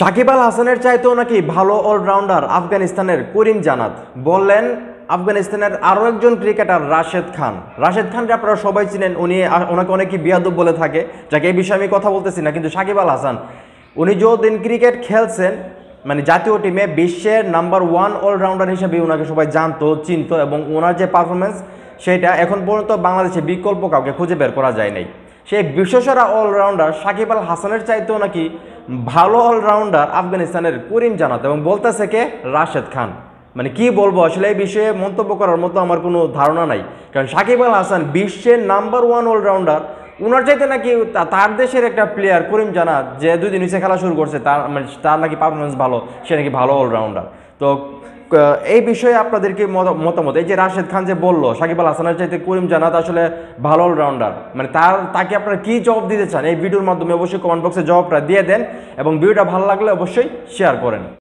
সাকিব আল হাসানের চাইতেও নাকি ভালো অলরাউন্ডার আফগানিস্তানের করিম জানাত। বললেন আফগানিস্তানের আরও একজন ক্রিকেটার রাশেদ খান। রাশেদ খানকে আপনারা সবাই চিনেন, ওনাকে অনেকে বিয়াদব বলে থাকে, যাকে এই বিষয়ে আমি কথা বলতেছি না। কিন্তু সাকিব আল হাসান উনি যতদিন ক্রিকেট খেলছেন, মানে জাতীয় টিমে বিশ্বের নাম্বার 1 অলরাউন্ডার হিসেবে ওনাকে সবাই জানতো, চিনতো, এবং ওনার যে পারফরমেন্স সেটা এখন পর্যন্ত বাংলাদেশে বিকল্প কাউকে খুঁজে বের করা যায় নাই। সেই বিশ্বসেরা অলরাউন্ডার সাকিব আল হাসানের চাইতেও নাকি ভালো অলরাউন্ডার আফগানিস্তানের করিম জানাত, এবং বলতেছে কে? রাশেদ খান। মানে কি বলবো আসলে, এই বিষয়ে মন্তব্য করার মতো আমার কোনো ধারণা নাই। কারণ সাকিব আল হাসান বিশ্বের নাম্বার 1 অলরাউন্ডার, ওনার চাইতে নাকি তার দেশের একটা প্লেয়ার করিম জানাত যে 2 দিন নিচে খেলা শুরু করছে, তার নাকি পারফরমেন্স ভালো, সে নাকি ভালো অলরাউন্ডার। তো এই বিষয়ে আপনাদেরকে মতামত, এই যে রাশেদ খান যে বললো সাকিব আল হাসানের চাইতে করিম জানাত আসলে ভালো অলরাউন্ডার, মানে তাকে আপনারা কি জবাব দিতে চান এই ভিডিওর মাধ্যমে অবশ্যই কমেন্ট বক্সে জবাবটা দিয়ে দেন, এবং ভিডিওটা ভালো লাগলে অবশ্যই শেয়ার করেন।